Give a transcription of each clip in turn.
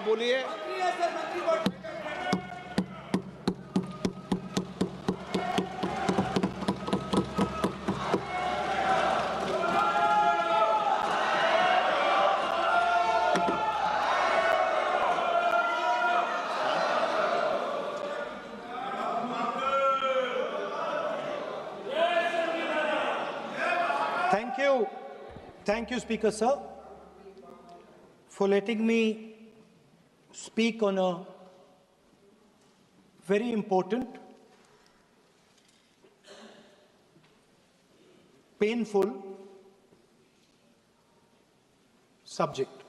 आप बोलिए। Thank you, Speaker Sir, for letting me speak on a very important, painful subject.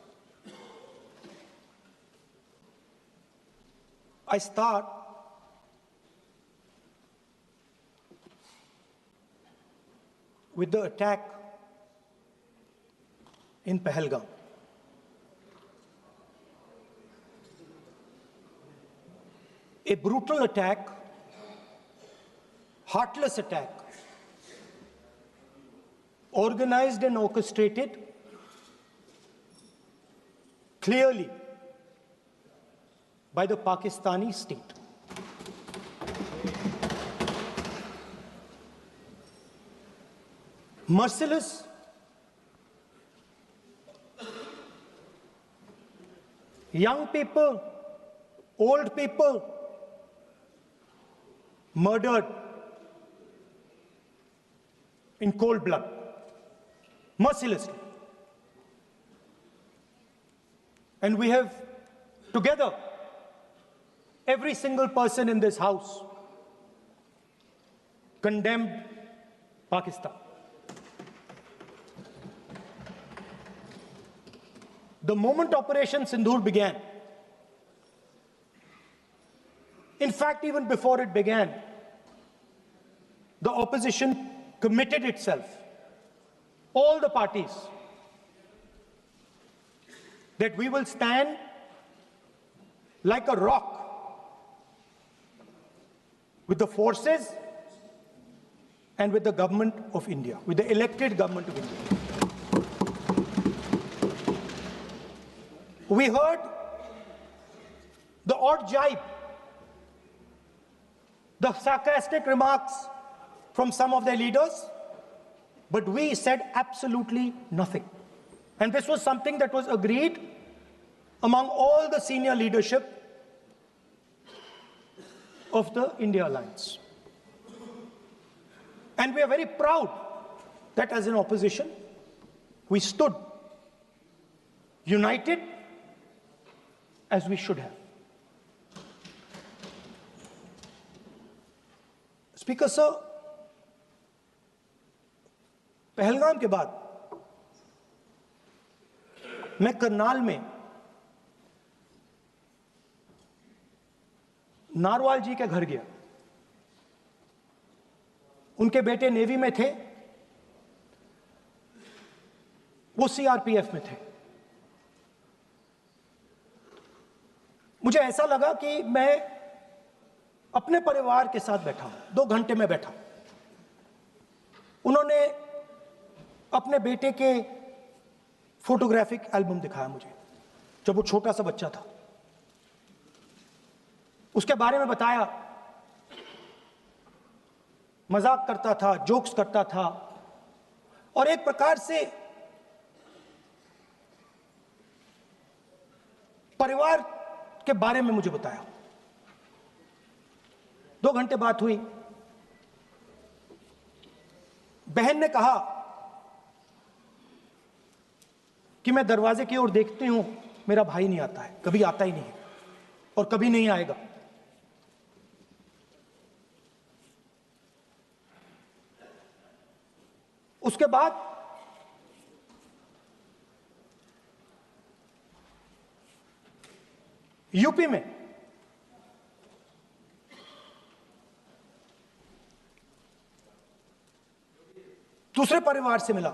I start with the attack in Pahalgam. A brutal attack, heartless attack, organized and orchestrated clearly by the Pakistani state. Merciless, young people, old people murdered in cold blood, mercilessly. And we have together, every single person in this house, condemned Pakistan. The moment Operation Sindoor began, in fact, even before it began, the opposition committed itself, all the parties, that we will stand like a rock with the forces and with the government of India, with the elected government of India. We heard the odd jibe, the sarcastic remarks from some of their leaders, but we said absolutely nothing. And this was something that was agreed among all the senior leadership of the India Alliance. And we are very proud that as an opposition, we stood united as we should have. Speaker Sir, Pahalgam के बाद मैं करनाल में narwhal जी के घर गया। उनके बेटे navy में थे, वो सीआरपीएफ में थे। मुझे ऐसा लगा कि मैं अपने परिवार के साथ बैठा हूं। 2 घंटे में बैठा। उन्होंने अपने बेटे के फोटोग्राफिक एल्बम दिखाया मुझे, जब वो छोटा सा बच्चा था। उसके बारे में बताया, मजाक करता था, जोक्स करता था, और एक प्रकार से परिवार के बारे में मुझे बताया। 2 घंटे बात हुई। बहन ने कहा कि मैं दरवाजे की ओर देखती हूं, मेरा भाई नहीं आता है, कभी आता ही नहीं है और कभी नहीं आएगा। उसके बाद यूपी में दूसरे परिवार से मिला।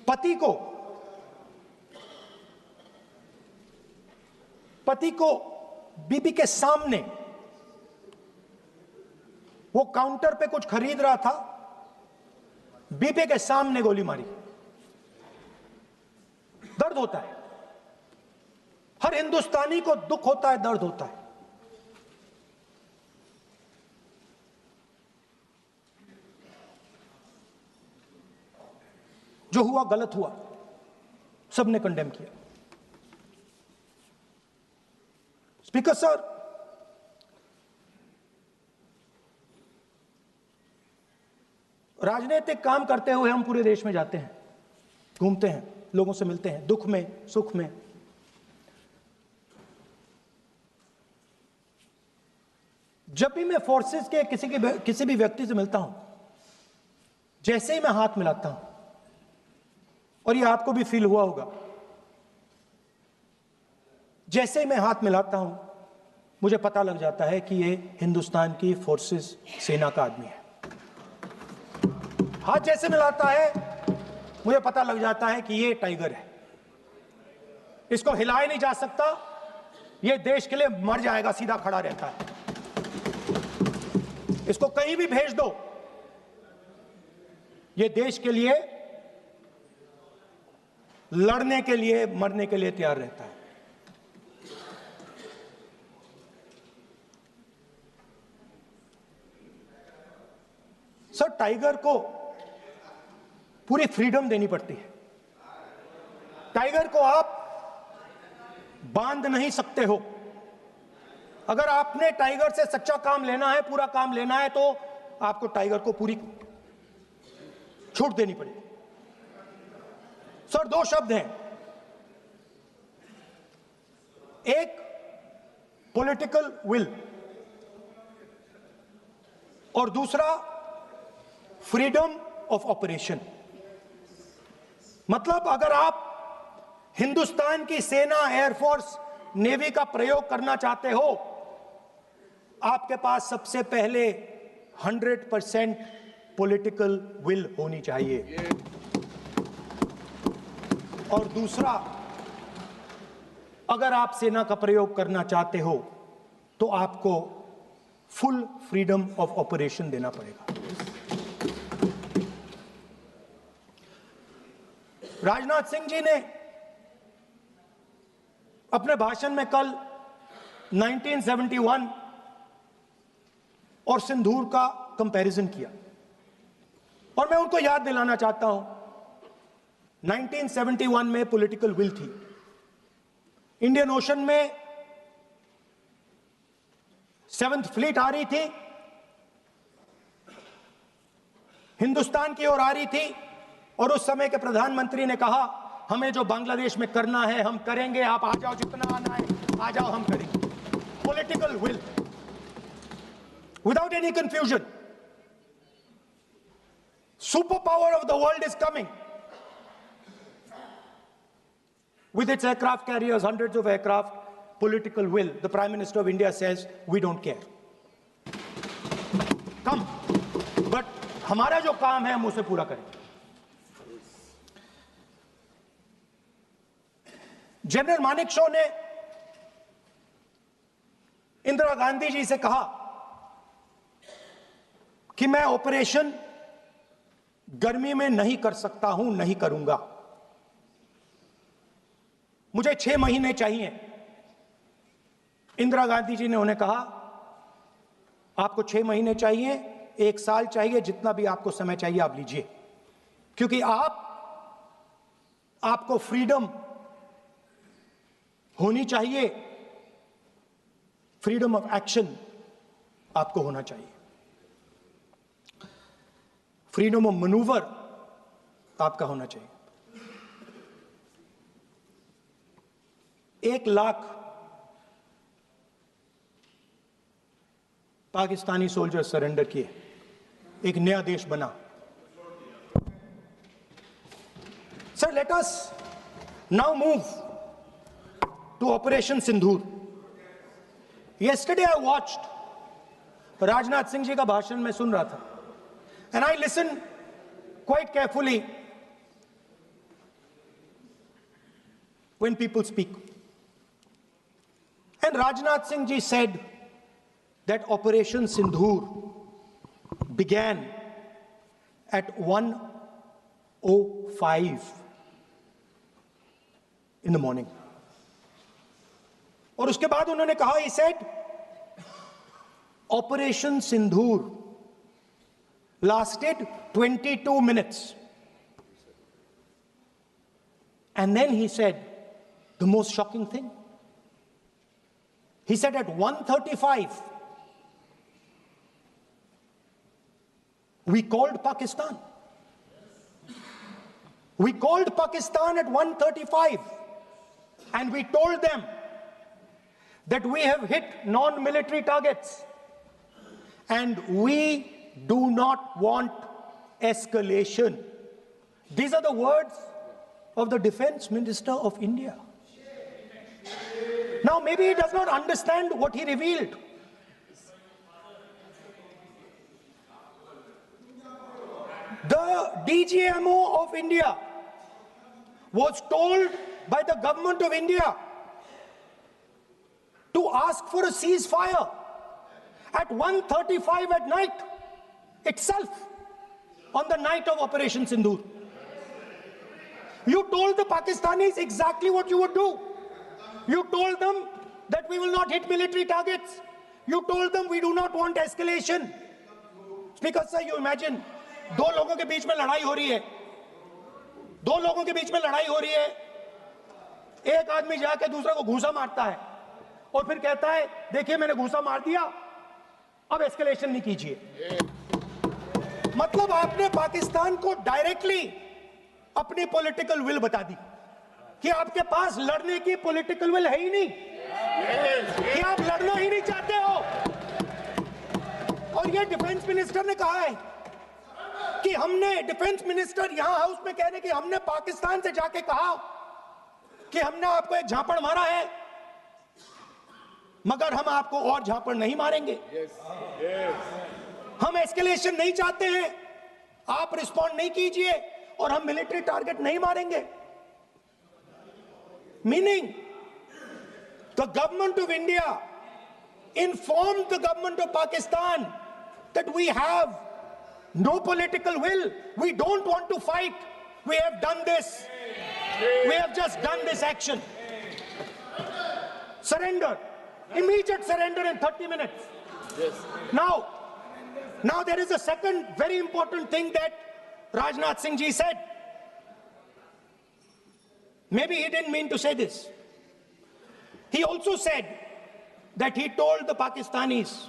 पति को बीबी के सामने, वो काउंटर पे कुछ खरीद रहा था, बीबी के सामने गोली मारी। दर्द होता है, हर हिंदुस्तानी को दुख होता है, दर्द होता है। जो हुआ गलत हुआ, सबने कंडेम किया। स्पीकर सर, राजनीतिक काम करते हुए हम पूरे देश में जाते हैं, घूमते हैं, लोगों से मिलते हैं, दुख में, सुख में। जब भी मैं फोर्सेस के किसी भी व्यक्ति से मिलता हूं, जैसे ही मैं हाथ मिलाता हूं, और ये आपको भी फील हुआ होगा, जैसे ही मैं हाथ मिलाता हूं, मुझे पता लग जाता है कि ये हिंदुस्तान की फोर्सेस, सेना का आदमी है। हाथ जैसे मिलाता है, मुझे पता लग जाता है कि ये टाइगर है, इसको हिलाया नहीं जा सकता, ये देश के लिए मर जाएगा, सीधा खड़ा रहता है। इसको कहीं भी भेज दो, ये देश के लिए लड़ने के लिए, मरने के लिए तैयार रहता है। सर, टाइगर को पूरी फ्रीडम देनी पड़ती है। टाइगर को आप बांध नहीं सकते हो। अगर आपने टाइगर से सच्चा काम लेना है, पूरा काम लेना है, तो आपको टाइगर को पूरी छूट देनी पड़ेगी। सर, दो शब्द हैं, एक पॉलिटिकल विल और दूसरा फ्रीडम ऑफ ऑपरेशन। मतलब अगर आप हिंदुस्तान की सेना, एयरफोर्स, नेवी का प्रयोग करना चाहते हो, आपके पास सबसे पहले 100% पॉलिटिकल विल होनी चाहिए, और दूसरा, अगर आप सेना का प्रयोग करना चाहते हो तो आपको फुल फ्रीडम ऑफ ऑपरेशन देना पड़ेगा। राजनाथ सिंह जी ने अपने भाषण में कल 1971 और सिंदूर का कंपैरिजन किया, और मैं उनको याद दिलाना चाहता हूं, 1971 में पॉलिटिकल विल थी। इंडियन ओशन में 7th फ्लीट आ रही थी, हिंदुस्तान की ओर आ रही थी, और उस समय के प्रधानमंत्री ने कहा, हमें जो बांग्लादेश में करना है हम करेंगे, आप आ जाओ, जितना आना है आ जाओ, हम करेंगे। Political will, without any confusion. Super power of the world is coming with its aircraft carriers, hundreds of aircraft, political will. The Prime Minister of India says, we don't care. Come. But हमारा जो काम है हम उसे पूरा करेंगे। General Manekshaw ने इंदिरा गांधी जी से कहा कि मैं ऑपरेशन गर्मी में नहीं कर सकता हूं, नहीं करूंगा, मुझे 6 महीने चाहिए। इंदिरा गांधी जी ने उन्हें कहा, आपको 6 महीने चाहिए, 1 साल चाहिए, जितना भी आपको समय चाहिए आप लीजिए, क्योंकि आपको फ्रीडम होनी चाहिए, फ्रीडम ऑफ एक्शन आपको होना चाहिए, फ्रीडम ऑफ मैनूवर आपका होना चाहिए। 1 लाख पाकिस्तानी सोल्जर सरेंडर किए, एक नया देश बना। Sir, let us now move to Operation Sindoor. yesterday I watched Rajnath Singh ji का भाषण में सुन रहा था, and I listened quite carefully when people speak. And Rajnath Singh ji said that Operation Sindoor began at 1:05 in the morning. और उसके बाद उन्होंने कहा, he said, Operation Sindhur lasted 22 minutes. And then he said the most shocking thing. He said at 1:35, we called Pakistan. We called Pakistan at 1:35 and we told them that we have hit non-military targets and we do not want escalation. These are the words of the Defense Minister of India. Now, maybe he does not understand what he revealed. The DGMO of India was told by the government of India to ask for a ceasefire at 1:35 at night itself, on the night of Operation Sindhur. You told the Pakistanis exactly what you would do. You told them that we will not hit military targets. You told them we do not want escalation. Speaker sir, you imagine, दो लोगों के बीच में लड़ाई हो रही है, दो लोगों के बीच में लड़ाई हो रही है, एक आदमी जाके दूसरे को घूंसा मारता है और फिर कहता है देखिए मैंने घूंसा मार दिया, अब एस्केलेशन नहीं कीजिए। मतलब आपने पाकिस्तान को डायरेक्टली अपनी पॉलिटिकल विल बता दी कि आपके पास लड़ने की पॉलिटिकल विल है ही नहीं, कि आप लड़ना ही नहीं चाहते हो। और ये डिफेंस मिनिस्टर ने कहा है कि हमने, डिफेंस मिनिस्टर यहां हाउस में कह रहे कि हमने पाकिस्तान से जाके कहा कि हमने आपको एक झापड़ मारा है मगर हम आपको और झापड़ नहीं मारेंगे। हम एस्केलेशन नहीं चाहते हैं, आप रिस्पॉन्ड नहीं कीजिए और हम मिलिट्री टारगेट नहीं मारेंगे। Meaning the government of India informed the government of Pakistan that we have no political will, we don't want to fight, we have done this, we have just done this action. Surrender, immediate surrender in 30 minutes. Yes. Now there is a second very important thing that Rajnath Singh ji said. Maybe he didn't mean to say this. He also said that he told the Pakistanis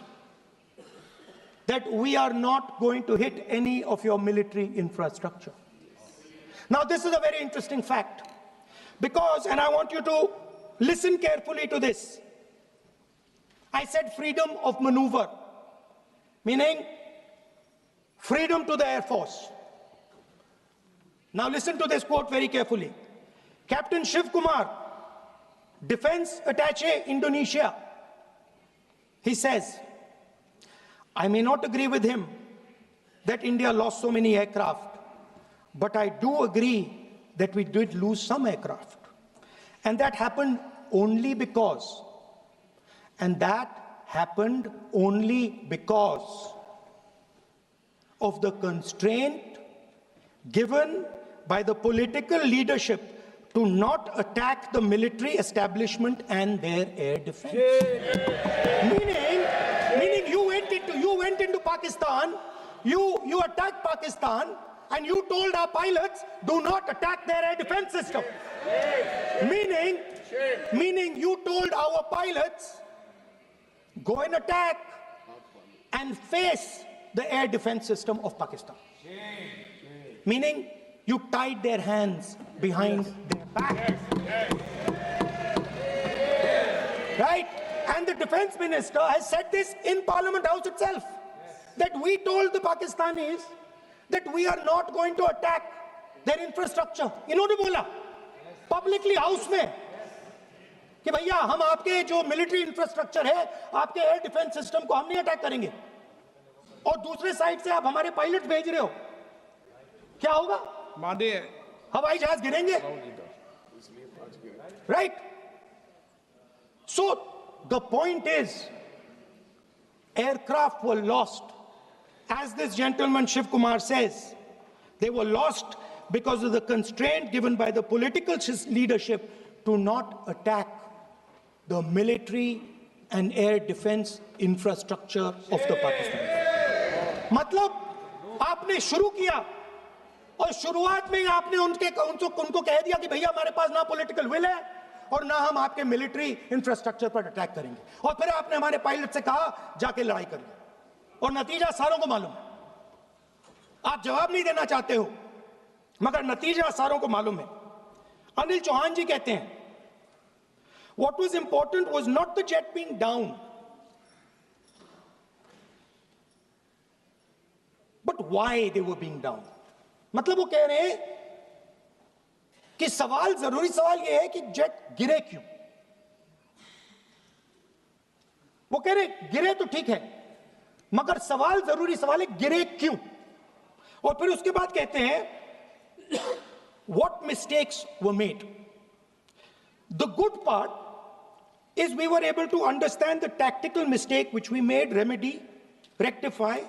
that we are not going to hit any of your military infrastructure. Now this is a very interesting fact because, and I want you to listen carefully to this. I said freedom of maneuver, meaning freedom to the Air Force. Now listen to this quote very carefully. Captain Shiv Kumar, Defense Attaché, Indonesia, he says, I may not agree with him that India lost so many aircraft, but I do agree that we did lose some aircraft. And that happened only because, of the constraint given by the political leadership to not attack the military establishment and their air defense. Meaning you went into Pakistan, you attacked Pakistan, and you told our pilots, do not attack their air defense system. Meaning you told our pilots, go and attack and face the air defense system of Pakistan. Meaning you tied their hands behind their back. Right? And the defense minister has said this in Parliament House itself, that we told the Pakistanis that we are not going to attack their infrastructure. इन्होंने बोला publicly house में कि भैया हम आपके जो military infrastructure है, आपके air defense system को हम नहीं attack करेंगे, और दूसरे साइड से आप हमारे पायलट भेज रहे हो, क्या होगा? हवाई जहाज गिरेंगे, right? So the point is, aircraft were lost, as this gentleman Shiv Kumar says, they were lost because of the constraint given by the political leadership to not attack the military and air defense infrastructure of the Pakistan. मतलब आपने शुरू किया और शुरुआत में ही आपने उनको कह दिया कि भैया हमारे पास ना पॉलिटिकल विल है और ना हम आपके मिलिट्री इंफ्रास्ट्रक्चर पर अटैक करेंगे, और फिर आपने हमारे पायलट से कहा जाके लड़ाई करिए, और नतीजा सारों को मालूम है। आप जवाब नहीं देना चाहते हो मगर नतीजा सारों को मालूम है। अनिल चौहान जी कहते हैं what was important was not the jet being down, but why they were being down. मतलब वो कह रहे हैं कि जरूरी सवाल ये है कि जेट गिरे क्यों। वो कह रहे गिरे तो ठीक है मगर जरूरी सवाल है गिरे क्यों। और फिर उसके बाद कहते हैं what mistakes were made. The good part is we were able to understand the tactical mistake which we made, remedy, rectify,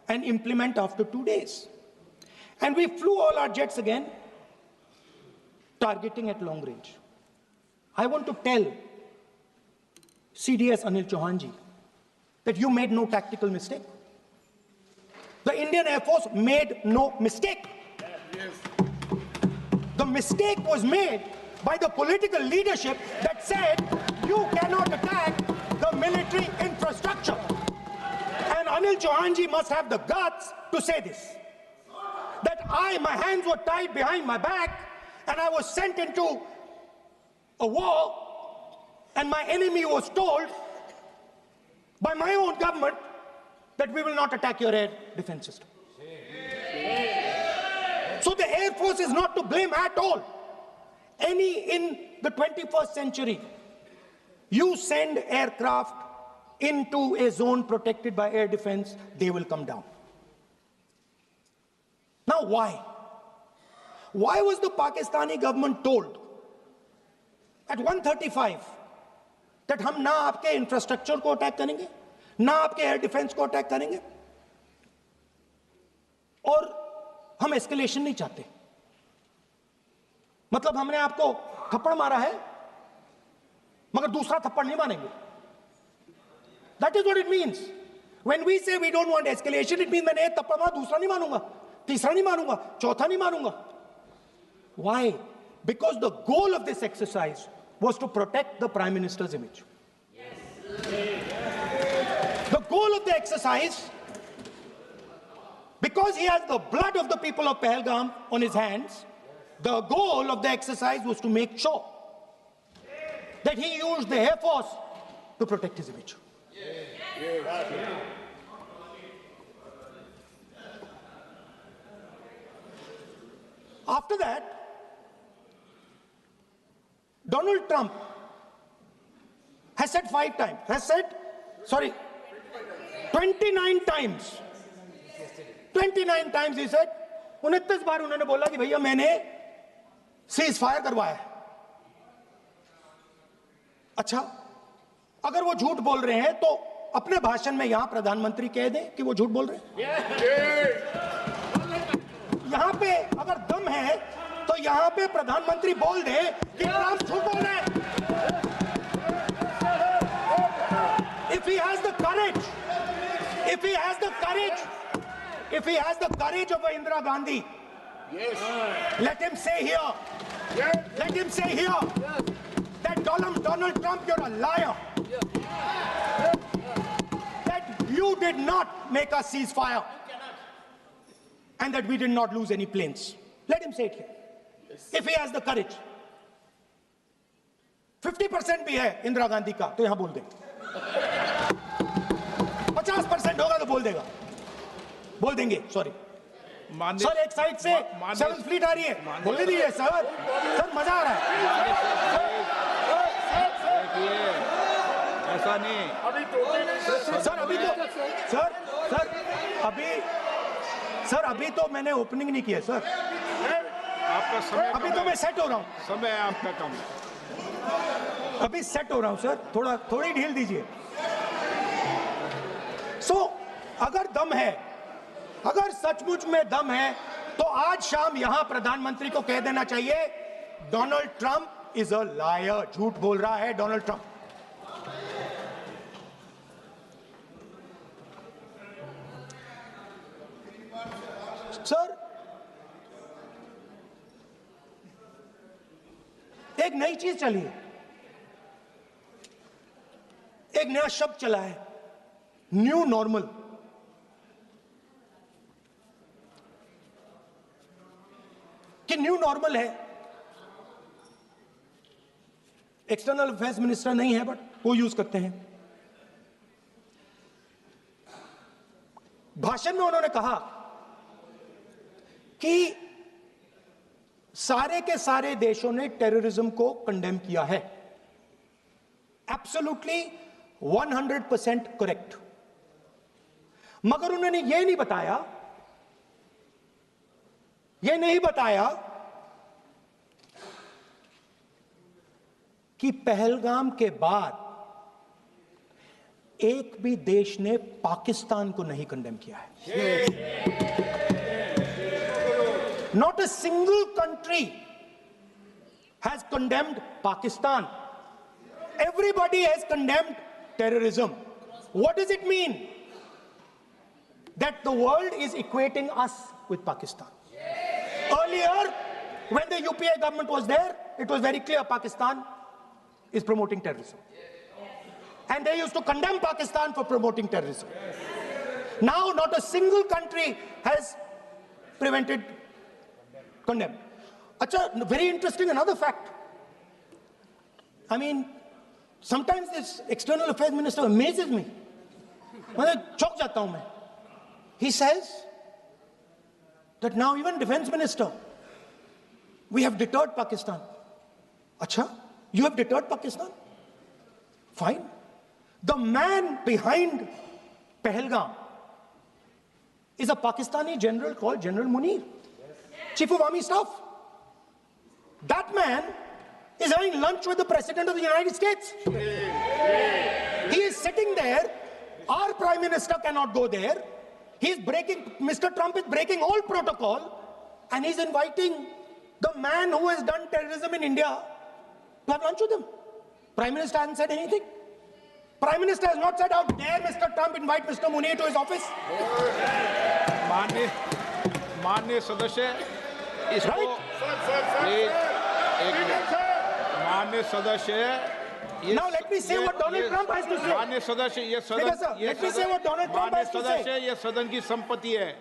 and implement after 2 days. And we flew all our jets again, targeting at long range. I want to tell CDS Anil Chauhan ji that you made no tactical mistake. The Indian Air Force made no mistake. The mistake was made by the political leadership that said you cannot attack the military infrastructure. And Anil Chauhan ji must have the guts to say this. That my hands were tied behind my back and I was sent into a war and my enemy was told by my own government that we will not attack your air defense system. So the Air Force is not to blame at all. In the 21st century, you send aircraft into a zone protected by air defense, they will come down. Now why? Why was the Pakistani government told at 1:35 that हम ना आपके infrastructure को attack करेंगे, ना आपके air defence को attack करेंगे, और हम एस्केलेशन नहीं चाहते? मतलब हमने आपको थप्पड़ मारा है मगर दूसरा थप्पड़ नहीं मारेंगे. That is what it means. When we say we don't want escalation, it means मैंने एक थप्पड़ मारा, दूसरा नहीं मारूंगा, तीसरा नहीं मारूंगा, चौथा नहीं मारूंगा. Why? Because the goal of this exercise was to protect the Prime Minister's image. The goal of the exercise, because he has the blood of the people of Pahalgam on his hands, the goal of the exercise was to make sure that he used the Air Force to protect his image. After that, Donald Trump has said 29 times. 29 times he said, 29 बार उन्होंने बोला कि भैया मैंने cease fire करवाया है. अच्छा, अगर वो झूठ बोल रहे हैं तो अपने भाषण में यहां प्रधानमंत्री कह दें कि वो झूठ बोल रहे हैं. यहां पे अगर दम है तो यहां पे प्रधानमंत्री बोल दे कि ट्रंप झूठ बोल रहे हैं. If he has the courage, if he has the courage of Indira Gandhi, let him say here, that Donald Trump, you're a liar. That you did not make a ceasefire and that we did not lose any planes. Let him say it here. If he has the courage. 50% भी है इंदिरा गांधी का तो यहां बोल दे. 50% होगा तो बोल देंगे. सॉरी सर, एक साइड से 7th फ्लीट आ रही है, बोलने दीजिए सर. मजा आ रहा है. ऐसा नहीं सर अभी तो मैंने ओपनिंग नहीं किया सर. आपका समय अभी तो मैं सेट हो रहा हूं. समय आपका कम. अभी सेट हो रहा हूं सर, थोड़ी ढील दीजिए. अगर दम है, अगर सचमुच में दम है तो आज शाम यहां प्रधानमंत्री को कह देना चाहिए, Donald Trump is a liar. झूठ बोल रहा है डोनाल्ड ट्रंप. सर, एक नई चीज चली है, एक नया शब्द चला है, न्यू नॉर्मल. कि न्यू नॉर्मल है. एक्सटर्नल अफेयर्स मिनिस्टर नहीं है बट वो यूज करते हैं. भाषण में उन्होंने कहा कि सारे के सारे देशों ने टेररिज्म को कंडेम किया है. Absolutely 100% correct. मगर उन्होंने यह नहीं बताया कि पहलगाम के बाद एक भी देश ने पाकिस्तान को नहीं कंडेम किया है. Not a single country has condemned Pakistan. Everybody has condemned terrorism. What does it mean? That the world is equating us with Pakistan. Earlier, when the UPA government was there, it was very clear Pakistan is promoting terrorism. And they used to condemn Pakistan for promoting terrorism. Now, not a single country has condemned. Acha, very interesting, another fact. I mean, sometimes this external affairs minister amazes me. चौंक जाता हूं मैं. He says that now even defense minister, we have deterred Pakistan. Acha, you have deterred Pakistan? Fine. The man behind Pahalgam is a Pakistani general called General Munir, Chief of Army Staff. That man is having lunch with the President of the United States. He is sitting there. Our Prime Minister cannot go there. Mr. Trump is breaking all protocol, and he's inviting the man who has done terrorism in India to have lunch with him. Prime Minister hasn't said anything. Prime Minister has not said, how dare Mr. Trump invite Mr. Munir to his office? माननीय सदस्य इसको माननीय सदस्य Now let me say what Donald Trump has to say. माननीय सदस्य ये सदन let me say what Donald Trump has to say. सदस्य ये सदन की संपत्ति है,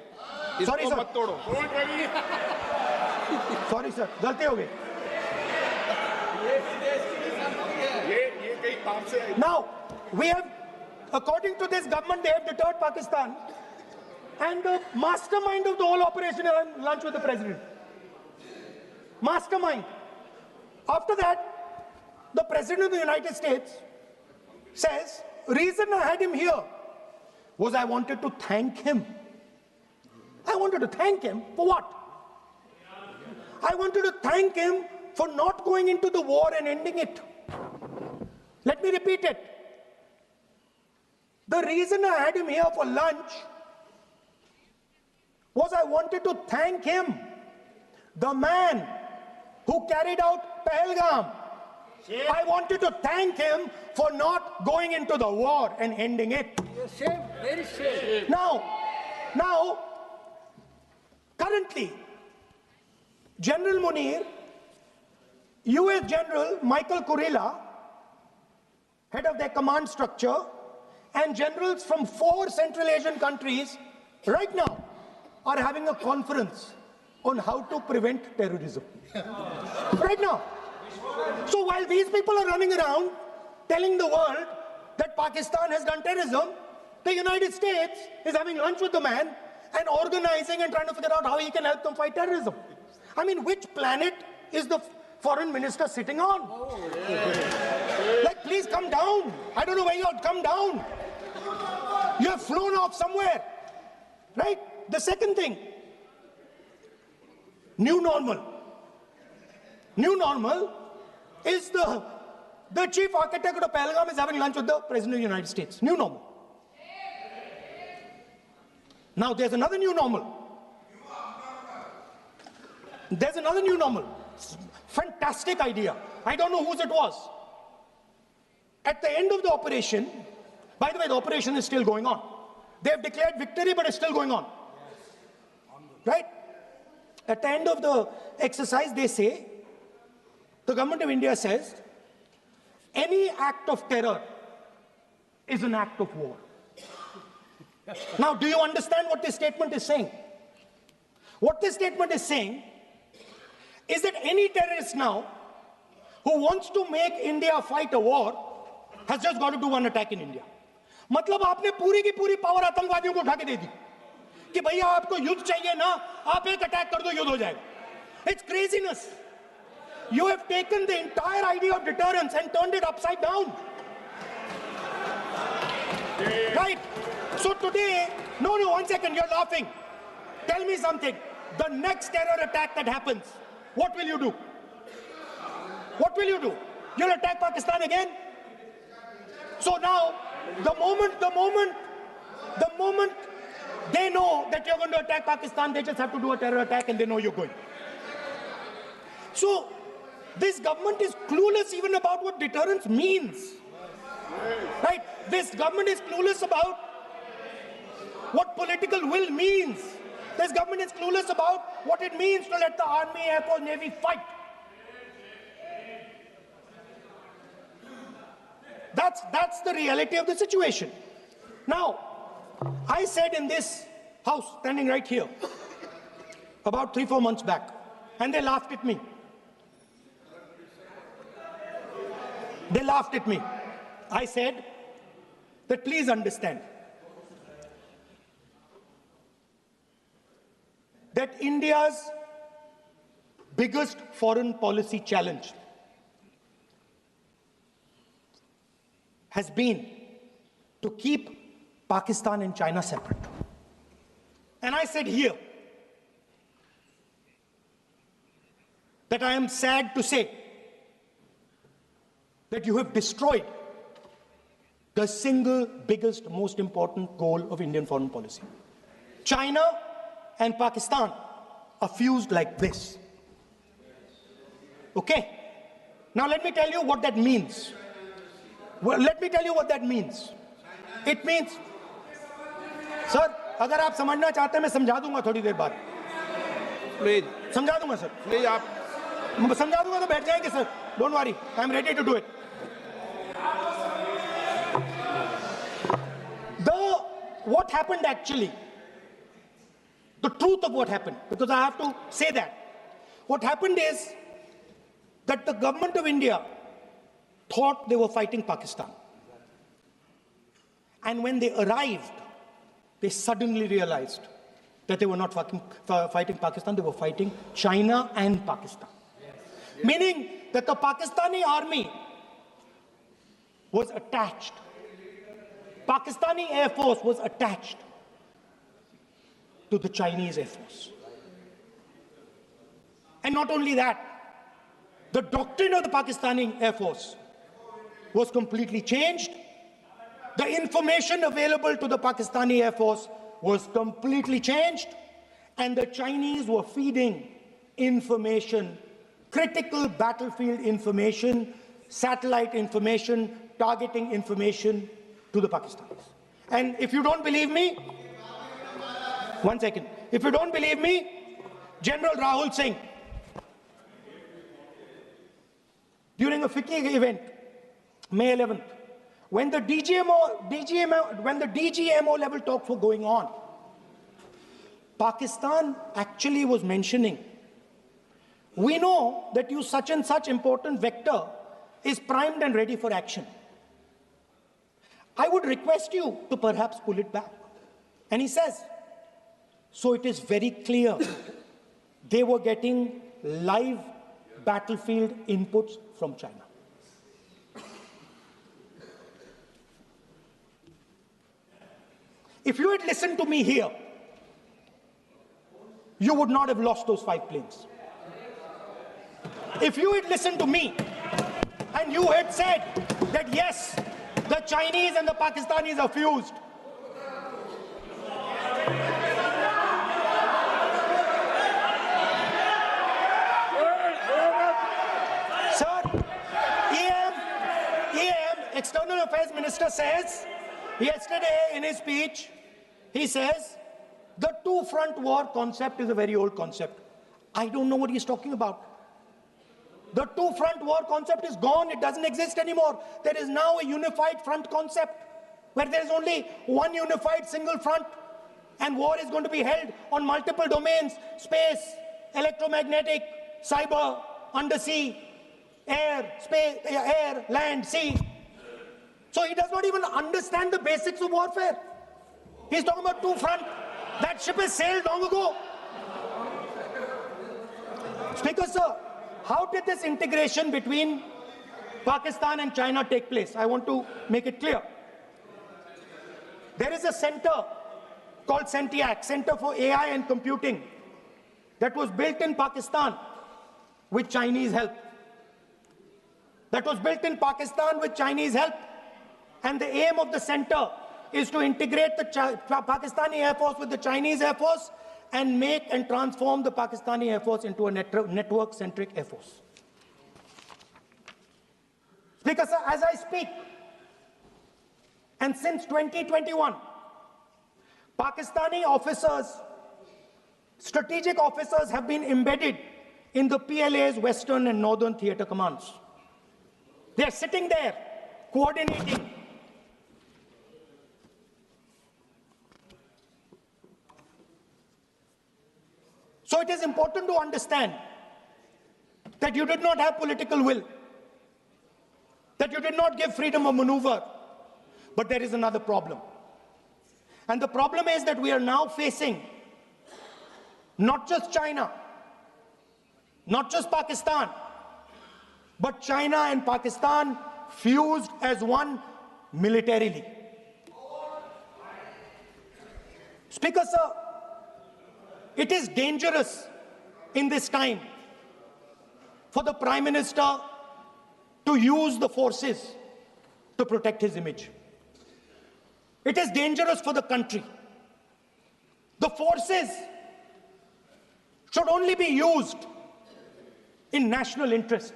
इसको मत तोड़ो. Sorry sir, गलती हो गई. Now we have, according to this government, they have deterred Pakistan, and the mastermind of the whole operation is having lunch with the president. Mastermind. After that, the President of the United States says, reason I had him here was I wanted to thank him. I wanted to thank him for what? I wanted to thank him for not going into the war and ending it. Let me repeat it. The reason I had him here for lunch was I wanted to thank him, the man who carried out Pahalgam. I wanted to thank him for not going into the war and ending it. Shame, very shame. Now, currently, General Munir, US General Michael Kurilla, head of their command structure, and generals from 4 Central Asian countries right now are having a conference on how to prevent terrorism. Right now. So while these people are running around telling the world that Pakistan has done terrorism, the United States is having lunch with the man and organizing and trying to figure out how he can help them fight terrorism. I mean, which planet is the foreign minister sitting on? Like, please come down. I don't know where you are. Come down. You have flown off somewhere. Right? The second thing, new normal. New normal is the chief architect of Pahalgam is having lunch with the President of the United States. New normal. Now there's another new normal. There's another new normal. Fantastic idea. I don't know whose it was. At the end of the operation, by the way, the operation is still going on. They have declared victory, but it's still going on. Right? At the end of the exercise, they say, the government of India says, any act of terror is an act of war. Now, do you understand what this statement is saying? What this statement is saying is that any terrorist now who wants to make India fight a war has just got to do one attack in India. मतलब आपने पूरी की पूरी power आतंकवादियों को उठा के दे दी कि भैया आपको युद्ध चाहिए ना, आप एक अटैक कर दो, युद्ध हो जाएगा. It's craziness. You have taken the entire idea of deterrence and turned it upside down. Right? So today, no, one second, you're laughing. Tell me something. The next terror attack that happens, what will you do? What will you do? You'll attack Pakistan again? So now, the moment they know that you're going to attack Pakistan, they just have to do a terror attack and they know you're going. So, this government is clueless even about what deterrence means. Right? This government is clueless about what political will means. This government is clueless about what it means to let the Army, Air Force, Navy fight. That's the reality of the situation. Now, I said in this house, standing right here, about 3-4 months back, and they laughed at me. They laughed at me. I said that please understand that India's biggest foreign policy challenge has been to keep Pakistan and China separate. And I said here that I am sad to say that you have destroyed the single biggest, most important goal of Indian foreign policy. China and Pakistan are fused like this. Okay? Now let me tell you what that means. Well, let me tell you what that means. It means, sir, अगर आप समझना चाहते हैं मैं समझा दूंगा थोड़ी देर बाद. प्लीज समझा दूंगा सर. प्लीज आप समझा दूंगा तो बैठ जाएंगे sir. Don't worry, I am ready to do it. What happened actually, the truth of what happened, because I have to say that. What happened is that the government of India thought they were fighting Pakistan. And when they arrived, they suddenly realized that they were not fighting Pakistan, they were fighting China and Pakistan. Meaning that the Pakistani army was attached. Pakistani Air Force was attached to the Chinese Air Force. And not only that, the doctrine of the Pakistani Air Force was completely changed. The information available to the Pakistani Air Force was completely changed. And the Chinese were feeding information, critical battlefield information, satellite information, targeting information to the Pakistanis. And if you don't believe me, one second. If you don't believe me, General Rahul Singh, during a FICCI event, May 11th, when the DGMO level talks were going on, Pakistan actually was mentioning, we know that you such and such important vector is primed and ready for action. I would request you to perhaps pull it back. And he says, so it is very clear they were getting live battlefield inputs from China. If you had listened to me here, you would not have lost those 5 planes. If you had listened to me and you had said that yes, the Chinese and the Pakistanis are fused, External Affairs Minister says, yesterday in his speech, he says, the two-front war concept is a very old concept. I don't know what he's talking about. The two-front war concept is gone. It doesn't exist anymore. There is now a unified front concept where there is only one unified single front, and war is going to be held on multiple domains: space, electromagnetic, cyber, undersea, air, space, air, land, sea. So he does not even understand the basics of warfare. He's talking about two front. That ship has sailed long ago. Speaker, sir, how did this integration between Pakistan and China take place? I want to make it clear. There is a center called CENTIAC, Center for AI and Computing, that was built in Pakistan with Chinese help. That was built in Pakistan with Chinese help. And the aim of the center is to integrate the Pakistani Air Force with the Chinese Air Force and make and transform the Pakistani Air Force into a network-centric Air Force. Speaker, sir, as I speak, and since 2021, Pakistani officers, strategic officers, have been embedded in the PLA's Western and Northern Theatre Commands. They are sitting there, coordinating. So it is important to understand that you did not have political will, that you did not give freedom of maneuver. But there is another problem. And the problem is that we are now facing not just China, not just Pakistan, but China and Pakistan fused as one militarily. Speaker, sir, it is dangerous in this time for the Prime Minister to use the forces to protect his image. It is dangerous for the country. The forces should only be used in national interest.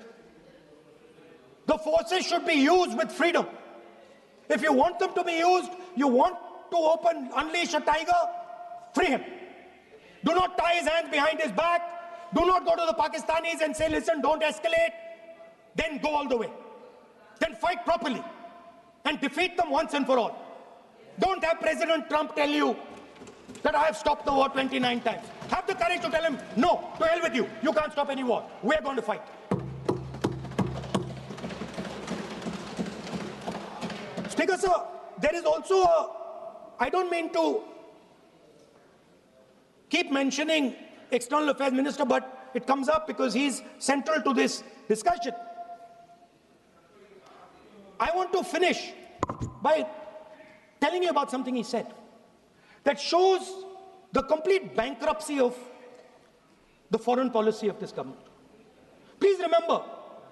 The forces should be used with freedom. If you want them to be used, you want to unleash a tiger, free him. Do not tie his hands behind his back. Do not go to the Pakistanis and say, listen, don't escalate. Then go all the way. Then fight properly and defeat them once and for all. Don't have President Trump tell you that I have stopped the war 29 times. Have the courage to tell him, no, to hell with you. You can't stop any war. We're going to fight. Speaker, sir, there is also I don't mean to keep mentioning External Affairs Minister, but it comes up because he's central to this discussion. I want to finish by telling you about something he said that shows the complete bankruptcy of the foreign policy of this government. Please remember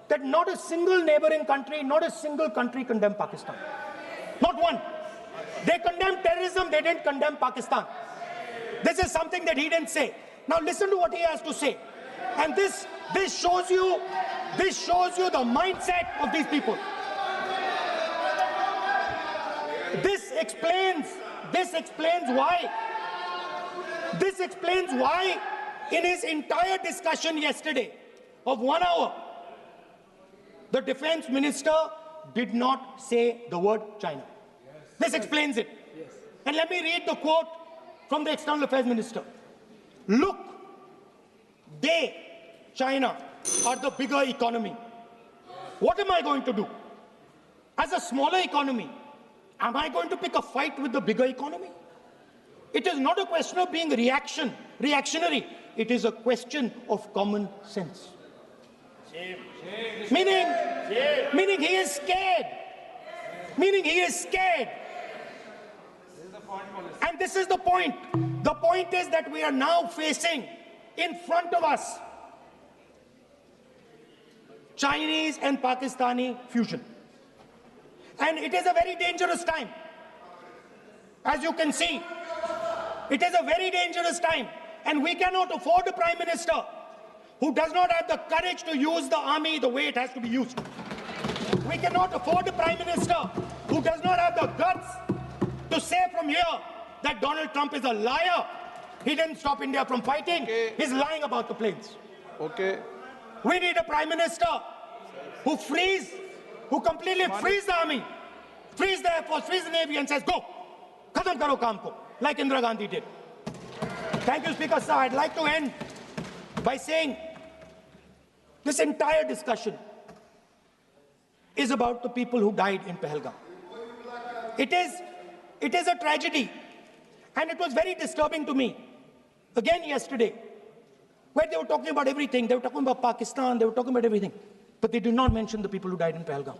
that not a single neighboring country, not a single country condemned Pakistan. Not one. They condemned terrorism, they didn't condemn Pakistan. This is something that he didn't say. Now listen to what he has to say. And this shows you the mindset of these people. This explains why in his entire discussion yesterday of 1 hour, the defense minister did not say the word China. This explains it. And let me read the quote from the External Affairs Minister. Look, China, are the bigger economy. What am I going to do? As a smaller economy, am I going to pick a fight with the bigger economy? It is not a question of being reactionary. It is a question of common sense. Meaning he is scared. And this is the point. The point is that we are now facing in front of us Chinese and Pakistani fusion. And it is a very dangerous time. As you can see, it is a very dangerous time. And we cannot afford a Prime Minister who does not have the courage to use the army the way it has to be used. We cannot afford a prime minister who does not have the guts to say from here that Donald Trump is a liar. He didn't stop India from fighting. Okay. He's lying about the planes. Okay. We need a prime minister who completely frees the army, frees the air force, frees the navy, and says, go, khatam karo kaam ko, like Indira Gandhi did. Thank you, Speaker, sir. I'd like to end by saying this entire discussion is about the people who died in Pahalgam. It is a tragedy, and it was very disturbing to me, again yesterday, where they were talking about everything. They were talking about Pakistan, they were talking about everything, but they did not mention the people who died in Pahalgam.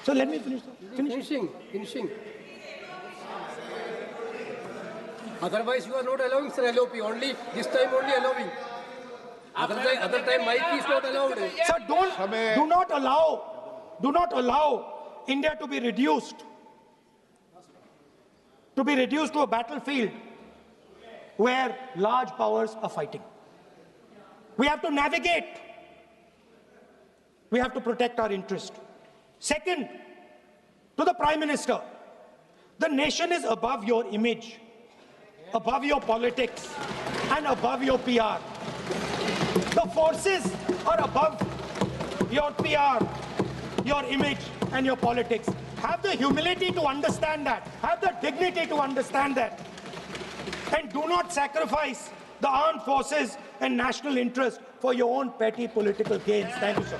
So let me finish. Finishing. Otherwise, you are not allowing, sir, LOP. Only this time, only allowing. Other time, mic is not allowed. Sir, do not allow India to be reduced to a battlefield where large powers are fighting. We have to navigate. We have to protect our interest. Second, to the Prime Minister, the nation is above your image, above your politics, and above your PR. The forces are above your PR, your image, and your politics. Have the humility to understand that. Have the dignity to understand that. And do not sacrifice the armed forces and national interest for your own petty political gains. Thank you, sir.